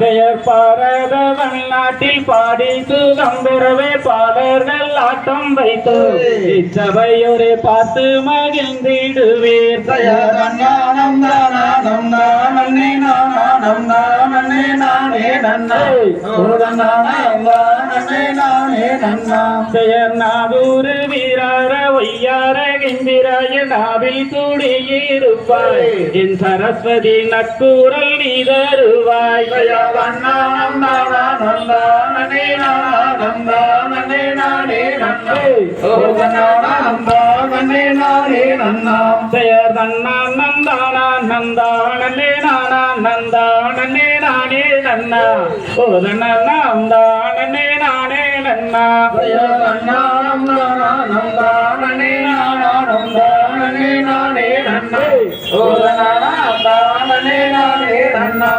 பெயர் பாரதவன் நாட்டில் பாடி சுதந்திரவே பாடர்கள் ஆட்டம் வைத்து இச்சபையோரை பார்த்து மகிழ்ந்திடுவீர். பெயர் நாகூரு வீரார ஒய்யார கிம்பிராய நாவில் கூடியிருப்பாய் என் சரஸ்வதி நற்கூறல் நீ தருவாய். பெயர் நன்னா நந்தானா நந்தானே நானா நந்தானே நானே நன்னா ஓ நந்தானே நானே நன்னா. பெயர் நன்னா நந்தானே நானா நந்தானே நானே நன்னா ஓ நந்தானே நானே நன்னா.